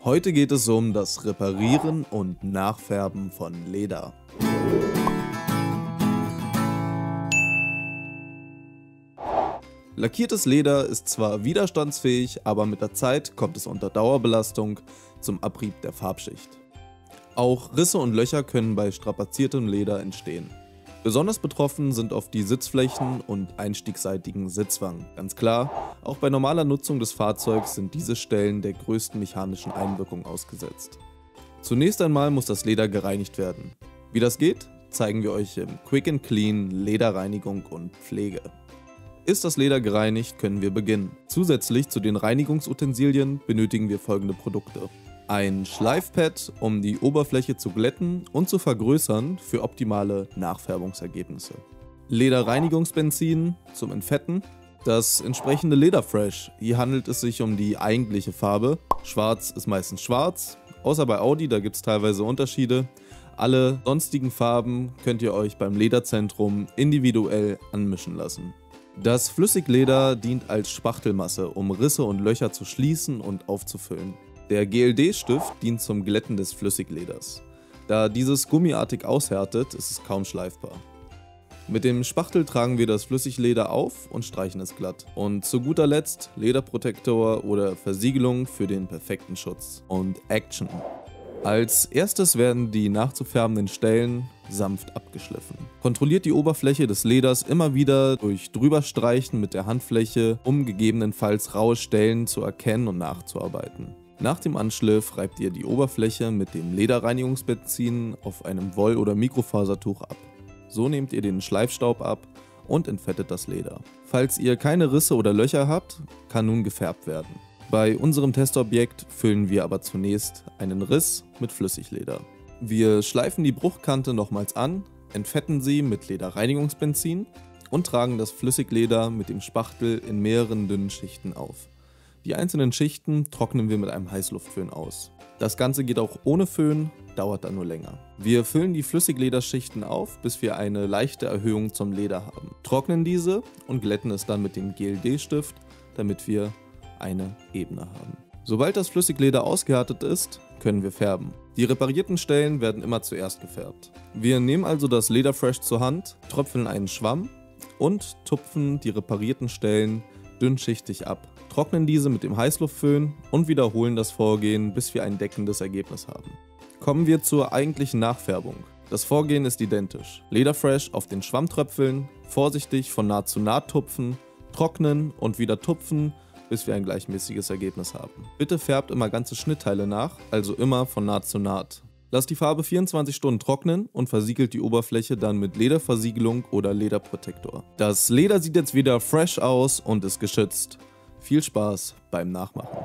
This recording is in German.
Heute geht es um das Reparieren und Nachfärben von Leder. Lackiertes Leder ist zwar widerstandsfähig, aber mit der Zeit kommt es unter Dauerbelastung zum Abrieb der Farbschicht. Auch Risse und Löcher können bei strapaziertem Leder entstehen. Besonders betroffen sind oft die Sitzflächen und einstiegseitigen Sitzwangen. Ganz klar, auch bei normaler Nutzung des Fahrzeugs sind diese Stellen der größten mechanischen Einwirkung ausgesetzt. Zunächst einmal muss das Leder gereinigt werden. Wie das geht, zeigen wir euch im Quick and Clean Lederreinigung und Pflege. Ist das Leder gereinigt, können wir beginnen. Zusätzlich zu den Reinigungsutensilien benötigen wir folgende Produkte. Ein Schleifpad, um die Oberfläche zu glätten und zu vergrößern für optimale Nachfärbungsergebnisse. Lederreinigungsbenzin zum Entfetten. Das entsprechende Lederfresh. Hier handelt es sich um die eigentliche Farbe. Schwarz ist meistens schwarz, außer bei Audi, da gibt es teilweise Unterschiede. Alle sonstigen Farben könnt ihr euch beim Lederzentrum individuell anmischen lassen. Das Flüssigleder dient als Spachtelmasse, um Risse und Löcher zu schließen und aufzufüllen. Der GLD-Stift dient zum Glätten des Flüssigleders. Da dieses gummiartig aushärtet, ist es kaum schleifbar. Mit dem Spachtel tragen wir das Flüssigleder auf und streichen es glatt. Und zu guter Letzt Lederprotektor oder Versiegelung für den perfekten Schutz. Und Action! Als erstes werden die nachzufärbenden Stellen sanft abgeschliffen. Kontrolliert die Oberfläche des Leders immer wieder durch Drüberstreichen mit der Handfläche, um gegebenenfalls raue Stellen zu erkennen und nachzuarbeiten. Nach dem Anschliff reibt ihr die Oberfläche mit dem Lederreinigungsbenzin auf einem Woll- oder Mikrofasertuch ab. So nehmt ihr den Schleifstaub ab und entfettet das Leder. Falls ihr keine Risse oder Löcher habt, kann nun gefärbt werden. Bei unserem Testobjekt füllen wir aber zunächst einen Riss mit Flüssigleder. Wir schleifen die Bruchkante nochmals an, entfetten sie mit Lederreinigungsbenzin und tragen das Flüssigleder mit dem Spachtel in mehreren dünnen Schichten auf. Die einzelnen Schichten trocknen wir mit einem Heißluftföhn aus. Das Ganze geht auch ohne Föhn, dauert dann nur länger. Wir füllen die Flüssiglederschichten auf, bis wir eine leichte Erhöhung zum Leder haben. Trocknen diese und glätten es dann mit dem GLD-Stift, damit wir eine Ebene haben. Sobald das Flüssigleder ausgehärtet ist, können wir färben. Die reparierten Stellen werden immer zuerst gefärbt. Wir nehmen also das Lederfresh zur Hand, tröpfeln einen Schwamm und tupfen die reparierten Stellen dünnschichtig ab. Trocknen diese mit dem Heißluftföhn und wiederholen das Vorgehen, bis wir ein deckendes Ergebnis haben. Kommen wir zur eigentlichen Nachfärbung. Das Vorgehen ist identisch. Lederfresh auf den Schwamm tröpfeln, vorsichtig von Naht zu Naht tupfen, trocknen und wieder tupfen, bis wir ein gleichmäßiges Ergebnis haben. Bitte färbt immer ganze Schnittteile nach, also immer von Naht zu Naht. Lasst die Farbe 24 Stunden trocknen und versiegelt die Oberfläche dann mit Lederversiegelung oder Lederprotektor. Das Leder sieht jetzt wieder fresh aus und ist geschützt. Viel Spaß beim Nachmachen.